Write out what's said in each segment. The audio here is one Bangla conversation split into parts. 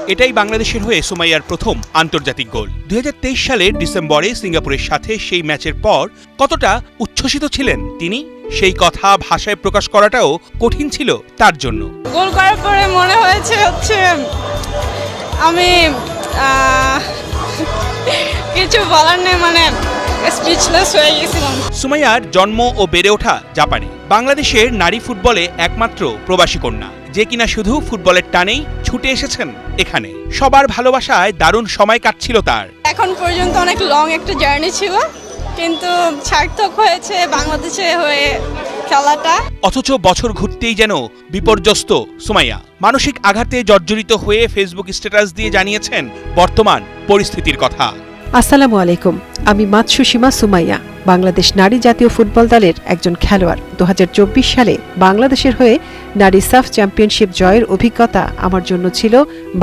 এটাই বাংলাদেশের হয়ে সুমাইয়ার প্রথম আন্তর্জাতিক গোল। 2023 সালের ডিসেম্বরে সিঙ্গাপুরের সাথে সেই ম্যাচের পর কতটা উচ্ছ্বসিত ছিলেন তিনি, সেই কথা ভাষায় প্রকাশ করাটাও কঠিন ছিল তার জন্য। গোল করার পরে মনে হয়েছে আমি কিছু বলার নেই, স্পিচলেস হয়ে গেছিলাম। সুমাইয়ার জন্ম ও বেড়ে ওঠা জাপানে। বাংলাদেশের নারী ফুটবলে একমাত্র প্রবাসী কন্যা, যে কিনা শুধু ফুটবলের টানেই ছুটে এসেছেন এখানে। সবার ভালোবাসায় দারুণ সময় কাটছিল তার। এখন পর্যন্ত অনেক লং একটা জার্নি ছিল, কিন্তু সার্থক হয়েছে বাংলাদেশে হয়ে খেলাটা। অথচ বছর ঘুরতেই যেন বিপর্যস্ত সুমাইয়া। মানসিক আঘাতে জর্জরিত হয়ে ফেসবুক স্ট্যাটাস দিয়ে জানিয়েছেন বর্তমান পরিস্থিতির কথা। আসসালামু আলাইকুম, আমি মাতসুসীমা সুমাইয়া, বাংলাদেশ নারী জাতীয় ফুটবল দলের একজন খেলোয়াড়। 2024 সালে বাংলাদেশের হয়ে নারী সাফ চ্যাম্পিয়নশিপ জয়ের অভিজ্ঞতা আমার জন্য ছিল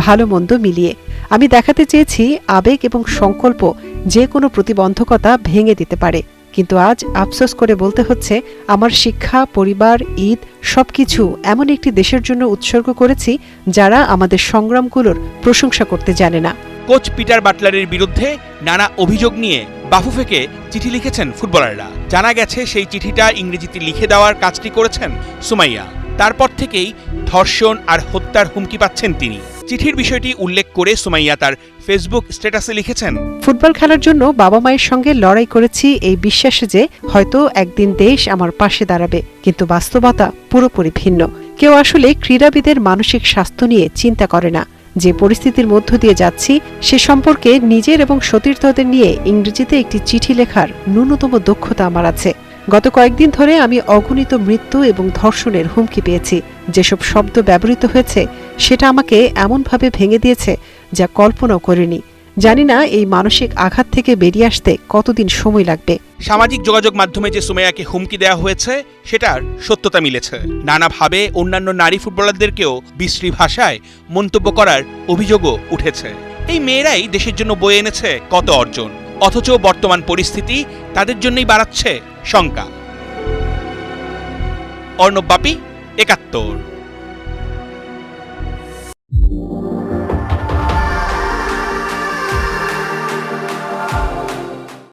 ভালো মন্দ মিলিয়ে। আমি দেখাতে চেয়েছি আবেগ এবং সংকল্প যে কোনো প্রতিবন্ধকতা ভেঙে দিতে পারে। কিন্তু আজ আফসোস করে বলতে হচ্ছে, আমার শিক্ষা, পরিবার, ঈদ সবকিছু এমন একটি দেশের জন্য উৎসর্গ করেছি যারা আমাদের সংগ্রামগুলোর প্রশংসা করতে জানে না। কোচ পিটার বাটলারের বিরুদ্ধে নানা অভিযোগ নিয়ে বাফুফেকে চিঠি লিখেছেন ফুটবলাররা। জানা গেছে সেই চিঠিটা ইংরেজিতে লিখে দেওয়ার কাজটি করেছেন সুমাইয়া। তারপর থেকেই ধর্ষণ আর হত্যার হুমকি পাচ্ছেন তিনি। চিঠির বিষয়টি উল্লেখ করে সুমাইয়া তার ফেসবুক স্ট্যাটাসে লিখেছেন, ফুটবল খেলার জন্য বাবা মায়ের সঙ্গে লড়াই করেছি এই বিশ্বাসে যে হয়তো একদিন দেশ আমার পাশে দাঁড়াবে, কিন্তু বাস্তবতা পুরোপুরি ভিন্ন। কেউ আসলে ক্রীড়াবিদের মানসিক স্বাস্থ্য নিয়ে চিন্তা করে না। যে পরিস্থিতির মধ্য দিয়ে যাচ্ছি সে সম্পর্কে নিজের এবং সতীর্থদের নিয়ে ইংরেজিতে একটি চিঠি লেখার ন্যূনতম দক্ষতা আমার আছে। গত কয়েকদিন ধরে আমি অগণিত মৃত্যু এবং ধর্ষণের হুমকি পেয়েছি। যেসব শব্দ ব্যবহৃত হয়েছে সেটা আমাকে এমনভাবে ভেঙে দিয়েছে যা কল্পনাও করিনি। জানি না এই মানসিক আঘাত থেকে বেরিয়ে আসতে কতদিন সময় লাগবে। সামাজিক যোগাযোগ মাধ্যমে যে সুমাইয়াকে হুমকি দেওয়া হয়েছে সেটার সত্যতা মিলেছে। নানাভাবে অন্যান্য নারী ফুটবলারদেরকেও বিশ্রী ভাষায় মন্তব্য করার অভিযোগও উঠেছে। এই মেয়েরাই দেশের জন্য বয়ে এনেছে কত অর্জন, অথচ বর্তমান পরিস্থিতি তাদের জন্যই বাড়াচ্ছে শঙ্কা। অর্ণব বাপি, ৭১।